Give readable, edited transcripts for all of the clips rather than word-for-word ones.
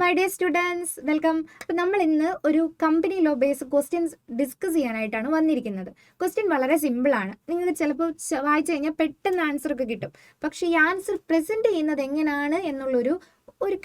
My dear students, welcome. അപ്പം നമ്മൾ ഇന്ന് ഒരു company law base questions discuss ചെയ്യാനായിട്ടാണ് വന്നിരിക്കുന്നത്. ക്വസ്റ്റ്യൻ വളരെ സിമ്പിളാണ്. നിങ്ങൾക്ക് ചിലപ്പോൾ വായിച്ചു കഴിഞ്ഞാൽ പെട്ടെന്ന് ആൻസർ ഒക്കെ കിട്ടും. പക്ഷേ ഈ ആൻസർ പ്രസൻറ്റ് ചെയ്യുന്നത് എങ്ങനെയാണ് എന്നുള്ളൊരു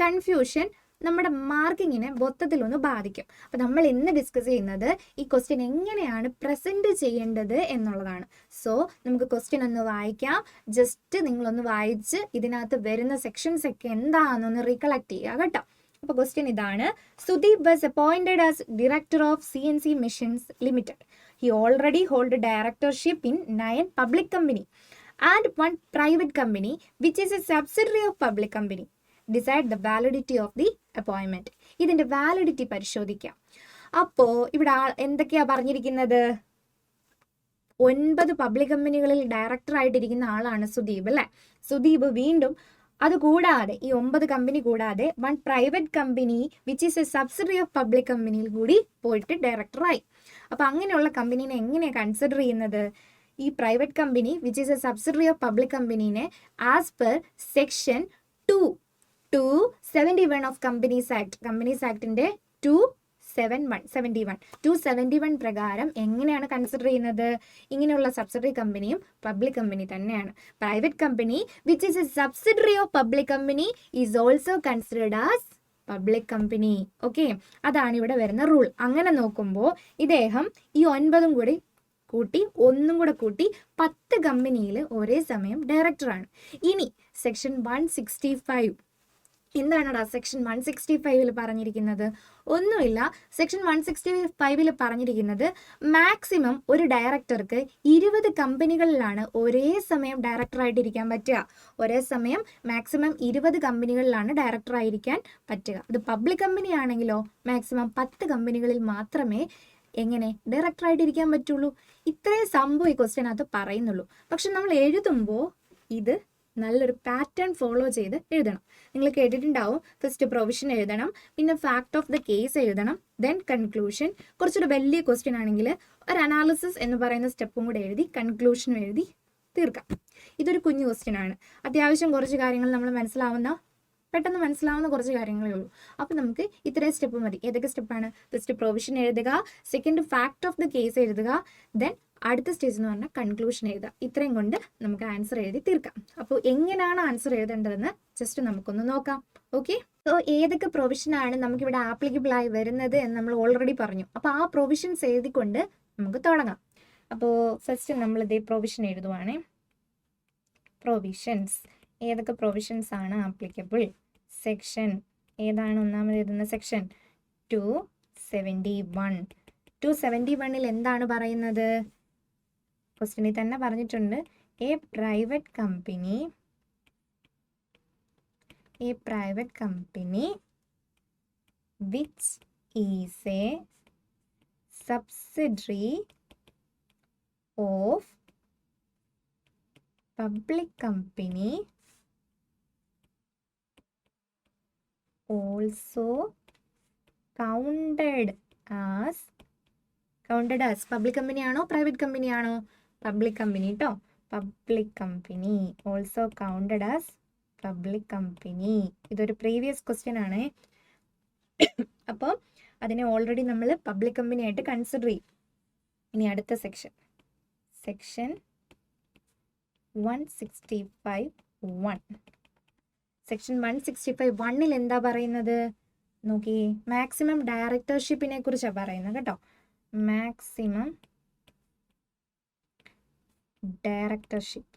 കൺഫ്യൂഷൻ നമ്മുടെ മാർക്കിങ്ങിനെ മൊത്തത്തിലൊന്ന് ബാധിക്കും. അപ്പം നമ്മൾ ഇന്ന് ഡിസ്കസ് ചെയ്യുന്നത് ഈ ക്വസ്റ്റ്യൻ എങ്ങനെയാണ് പ്രസൻറ്റ് ചെയ്യേണ്ടത് എന്നുള്ളതാണ്. സോ നമുക്ക് ക്വസ്റ്റ്യൻ ഒന്ന് വായിക്കാം. ജസ്റ്റ് നിങ്ങളൊന്ന് വായിച്ച് ഇതിനകത്ത് വരുന്ന സെക്ഷൻസ് ഒക്കെ എന്താണെന്നൊന്ന് റീകളക്ട് ചെയ്യുക കേട്ടോ. അപ്പോൾ ക്വസ്റ്റ്യൻ ഇതാണ്: Sudeep was appointed as director of CNC Machines Limited. He already hold a directorship in 9 public company and 1 private company which is a subsidiary of public company. Decide the validity of the appointment. ഇതിന്റെ validity പരിശോധിക്കാം. അപ്പോൾ ഇവിടെ എന്തൊക്കെയാ പറഞ്ഞിരിക്കുന്നത്? 9 public കമ്പനികളിൽ director ആയിട്ടിരിക്കുന്ന ആളാണ് സുദീപ്, അല്ലേ? സുദീപ് വീണ്ടും അതുകൂടാതെ ഈ 9 കമ്പനി കൂടാതെ 1 private company which is a subsidiary of public കമ്പനിയിൽ കൂടി പോയിട്ട് ഡയറക്ടറായി. അപ്പം അങ്ങനെയുള്ള കമ്പനീനെ എങ്ങനെയാണ് കൺസിഡർ ചെയ്യുന്നത്? ഈ private company which is a subsidiary of public കമ്പനീനെ as per section 271 of companies ആക്ടിന്റെ 271 പ്രകാരം എങ്ങനെയാണ് കൺസിഡർ ചെയ്യുന്നത്? ഇങ്ങനെയുള്ള സബ്സിഡറി കമ്പനിയും പബ്ലിക് കമ്പനി തന്നെയാണ്. Private company which is a subsidiary of public company is also considered as public company. Okay, അതാണ് ഇവിടെ വരുന്ന റൂൾ. അങ്ങനെ നോക്കുമ്പോൾ ഇദ്ദേഹം ഈ 9 കൂടി കൂട്ടി 1 കൂടെ കൂട്ടി 10 കമ്പനിയിൽ ഒരേ സമയം ഡയറക്ടറാണ്. ഇനി സെക്ഷൻ 165 എന്താണടാ സെക്ഷൻ 165 പറഞ്ഞിരിക്കുന്നത്? ഒന്നുമില്ല. സെക്ഷൻ 165 പറഞ്ഞിരിക്കുന്നത് മാക്സിമം ഒരു ഡയറക്ടർക്ക് 20 കമ്പനികളിലാണ് ഒരേ സമയം ഡയറക്ടറായിട്ടിരിക്കാൻ പറ്റുക. ഒരേ സമയം മാക്സിമം 20 കമ്പനികളിലാണ് ഡയറക്ടറായിരിക്കാൻ പറ്റുക. അത് പബ്ലിക് കമ്പനി ആണെങ്കിലോ മാക്സിമം 10 കമ്പനികളിൽ മാത്രമേ എങ്ങനെ ഡയറക്ടറായിട്ടിരിക്കാൻ പറ്റുള്ളൂ. ഇത്രയും സംഭവം ഈ ക്വസ്റ്റ്യനകത്ത് പറയുന്നുള്ളൂ. പക്ഷെ നമ്മൾ എഴുതുമ്പോൾ ഇത് നല്ലൊരു പാറ്റേൺ ഫോളോ ചെയ്ത് എഴുതണം. നിങ്ങൾ കേട്ടിട്ടുണ്ടാവും, ഫസ്റ്റ് പ്രൊവിഷൻ എഴുതണം, പിന്നെ ഫാക്ട് ഓഫ് ദ കേസ് എഴുതണം, ദെൻ കൺക്ലൂഷൻ. കുറച്ചൊരു വലിയ ക്വസ്റ്റ്യൻ ആണെങ്കിൽ ഒരു അനാലിസിസ് എന്ന് പറയുന്ന സ്റ്റെപ്പും കൂടെ എഴുതി കൺക്ലൂഷനും എഴുതി തീർക്കാം. ഇതൊരു കുഞ്ഞു ക്വസ്റ്റ്യൻ ആണ്. അത്യാവശ്യം കുറച്ച് കാര്യങ്ങൾ നമ്മൾ പെട്ടെന്ന് മനസ്സിലാവുന്ന കുറച്ച് കാര്യങ്ങളേ ഉള്ളൂ. അപ്പം നമുക്ക് ഇത്രയും സ്റ്റെപ്പ് മതി. ഏതൊക്കെ സ്റ്റെപ്പാണ്? ഫസ്റ്റ് പ്രൊവിഷൻ എഴുതുക, second fact of the case എഴുതുക, ദെൻ അടുത്ത സ്റ്റേജ് എന്ന് പറഞ്ഞാൽ കൺക്ലൂഷൻ എഴുതുക. ഇത്രയും കൊണ്ട് നമുക്ക് ആൻസർ എഴുതി തീർക്കാം. അപ്പോൾ എങ്ങനെയാണ് ആൻസർ എഴുതേണ്ടതെന്ന് ജസ്റ്റ് നമുക്കൊന്ന് നോക്കാം. ഓക്കെ, സോ ഏതൊക്കെ പ്രൊവിഷനാണ് നമുക്കിവിടെ ആപ്ലിക്കബിൾ ആയി വരുന്നത് എന്ന് നമ്മൾ ഓൾറെഡി പറഞ്ഞു. അപ്പോൾ ആ പ്രൊവിഷൻസ് എഴുതിക്കൊണ്ട് നമുക്ക് തുടങ്ങാം. അപ്പോൾ ഫസ്റ്റ് നമ്മൾ ഇതേ പ്രൊവിഷൻ എഴുതുവാണേ. പ്രൊവിഷൻസ്, ഏതൊക്കെ പ്രൊവിഷൻസ് ആണ് ആപ്ലിക്കബിൾ? സെക്ഷൻ ഏതാണ് ഒന്നാമത് എഴുതുന്ന സെക്ഷൻ? 271. 271 എന്താണ് പറയുന്നത്? ക്വസ്റ്റ്യനിൽ തന്നെ പറഞ്ഞിട്ടുണ്ട്, A private company which is a subsidiary of public company also counted as public company ആണോ പ്രൈവറ്റ് കമ്പനി ആണോ? പബ്ലിക് കമ്പനി കേട്ടോ. Public company also counted as public company. ഇതൊരു പ്രീവിയസ് ക്വസ്റ്റ്യൻ ആണ്. അപ്പോൾ അതിനെ ഓൾറെഡി നമ്മൾ പബ്ലിക് കമ്പനി ആയിട്ട് consider ചെയ്യും. ഇനി അടുത്ത സെക്ഷൻ 165(1). സെക്ഷൻ 165(1) എന്താ പറയുന്നത്? നോക്കി, മാക്സിമം ഡയറക്ടർഷിപ്പിനെ കുറിച്ചാണ് പറയുന്നത് കേട്ടോ. Maximum directorship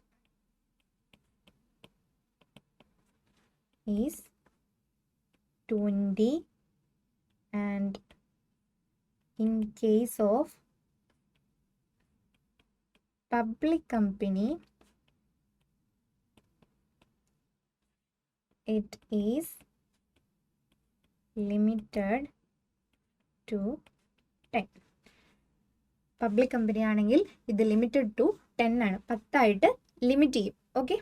is 20 and in case of public company it is limited to 10. Public company ആണെങ്കിൽ ഇത് ലിമിറ്റഡ് ടു 10 ആണ്. 10 ആയിട്ട് ലിമിറ്റ് ചെയ്യും. ഓക്കെ,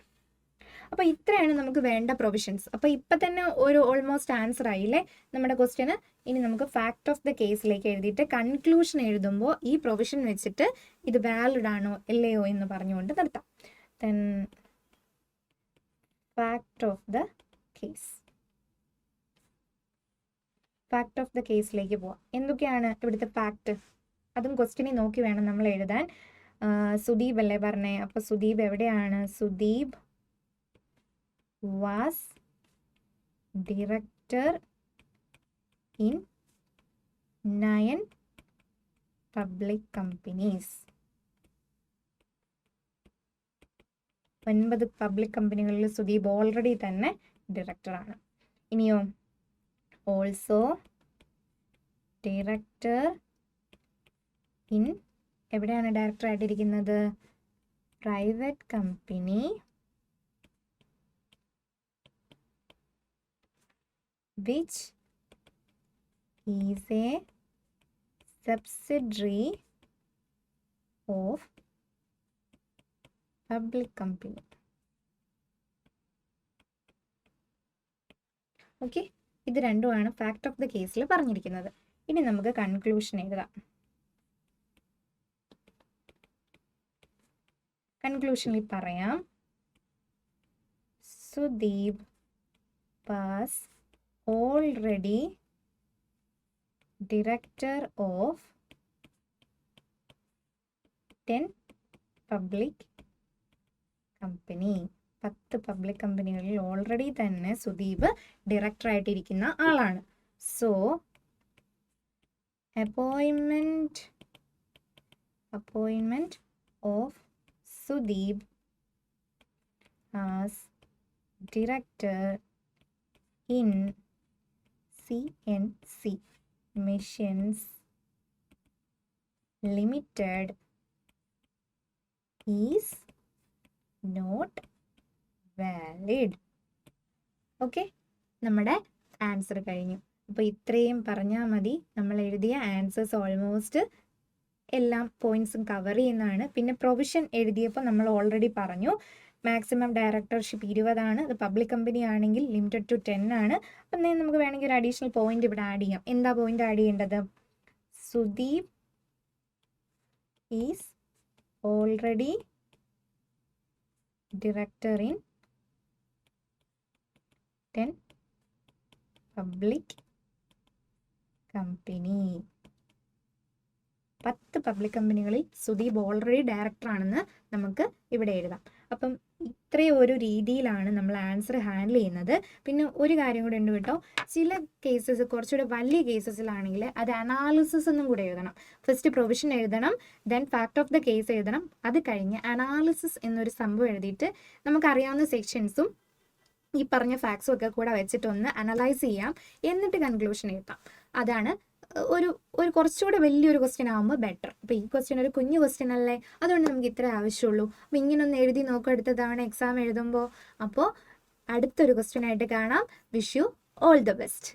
അപ്പോൾ ഇത്രയാണ് നമുക്ക് വേണ്ട പ്രൊവിഷൻസ്. അപ്പോൾ ഇപ്പം തന്നെ ഒരു ഓൾമോസ്റ്റ് ആൻസർ ആയില്ലേ നമ്മുടെ ക്വസ്റ്റ്യന്. ഇനി നമുക്ക് ഫാക്ട് ഓഫ് ദ കേസിലേക്ക് എഴുതിയിട്ട് കൺക്ലൂഷൻ എഴുതുമ്പോൾ ഈ പ്രൊവിഷൻ വെച്ചിട്ട് ഇത് വാലിഡ് ആണോ അല്ലയോ എന്ന് പറഞ്ഞുകൊണ്ട് നിർത്താം. Then fact of the case. Fact of the കേസിലേക്ക് പോവാം. എന്തൊക്കെയാണ് ഇവിടുത്തെ ഫാക്ട്? അതും ക്വസ്റ്റ്യനിൽ നോക്കി വേണം നമ്മൾ എഴുതാൻ. സുദീപ് അല്ലേ പറഞ്ഞേ? അപ്പോൾ സുദീപ് എവിടെയാണ്? Sudeep was director in 9 public companies. 9 public കമ്പനികളിൽ സുദീപ് ഓൾറെഡി തന്നെ ഡയറക്ടറാണ്. ഇനിയോ ഓൾസോ ഡയറക്ടർ ഇൻ, എവിടെയാണ് ഡയറക്ടർ ആയിട്ടിരിക്കുന്നത്? Private company which is a subsidiary of public company. Okay, ഇത് രണ്ടുമാണ് ഫാക്ട് ഓഫ് ദ കേസിൽ പറഞ്ഞിരിക്കുന്നത്. ഇനി നമുക്ക് കൺക്ലൂഷൻ എഴുതാം. കൺക്ലൂഷനിൽ പറയാം, Sudeep was already director of 10 public company. 10 public കമ്പനികളിൽ ഓൾറെഡി തന്നെ സുദീപ് ഡയറക്ടർ ആയിട്ടിരിക്കുന്ന ആളാണ്. സോ അപ്പോയിൻമെന്റ് of Sudeep as director in CNC Machines Limited is not valid. Okay, നമ്മുടെ ആൻസർ കഴിഞ്ഞു. അപ്പോൾ ഇത്രയും പറഞ്ഞാൽ മതി. നമ്മൾ എഴുതിയ ആൻസേഴ്സ് ഓൾമോസ്റ്റ് എല്ലാം പോയിന്റ്സും കവർ ചെയ്യുന്നതാണ്. പിന്നെ പ്രൊവിഷൻ എഴുതിയപ്പോൾ നമ്മൾ ഓൾറെഡി പറഞ്ഞു, മാക്സിമം ഡയറക്ടർഷിപ്പ് 20 ആണ്. അത് പബ്ലിക് കമ്പനി ആണെങ്കിൽ ലിമിറ്റഡ് ടു 10 ആണ്. അപ്പം നമുക്ക് വേണമെങ്കിൽ ഒരു അഡീഷണൽ പോയിന്റ് ഇവിടെ ആഡ് ചെയ്യാം. എന്താ പോയിന്റ് ആഡ് ചെയ്യേണ്ടത്? Sudeep is already director in 10 public company. 10 public കമ്പനികളിൽ സുദീപ് ഓൾറെഡി ഡയറക്ടർ ആണെന്ന് നമുക്ക് ഇവിടെ എഴുതാം. അപ്പം ഇത്രയും ഒരു രീതിയിലാണ് നമ്മൾ ആൻസർ ഹാൻഡിൽ ചെയ്യുന്നത്. പിന്നെ ഒരു കാര്യം കൂടെ ഉണ്ട് കേട്ടോ, ചില കേസസ് കുറച്ചുകൂടെ വലിയ കേസസിലാണെങ്കിൽ അത് അനാലിസിസ് എന്നും കൂടെ എഴുതണം. ഫസ്റ്റ് പ്രൊവിഷൻ എഴുതണം, then fact of the case എഴുതണം, അത് കഴിഞ്ഞ് അനാലിസിസ് എന്നൊരു സംഭവം എഴുതിയിട്ട് നമുക്കറിയാവുന്ന സെക്ഷൻസും ഈ പറഞ്ഞ ഫാക്ട്സും ഒക്കെ കൂടെ വെച്ചിട്ടൊന്ന് അനലൈസ് ചെയ്യാം, എന്നിട്ട് കൺക്ലൂഷൻ എഴുതാം. അതാണ് ഒരു കുറച്ചുകൂടെ വലിയൊരു ക്വസ്റ്റ്യൻ ആകുമ്പോൾ ബെറ്റർ. അപ്പോൾ ഈ ക്വസ്റ്റ്യൻ ഒരു കുഞ്ഞു ക്വസ്റ്റ്യൻ അല്ലേ, അതുകൊണ്ട് നമുക്ക് ഇത്രേ ആവശ്യമുള്ളൂ. അപ്പോൾ ഇങ്ങനൊന്ന് എഴുതി നോക്കുക അടുത്ത തവണ എക്സാം എഴുതുമ്പോൾ. അപ്പോൾ അടുത്തൊരു ക്വസ്റ്റ്യൻ ആയിട്ട് കാണാം. Wish you all the best.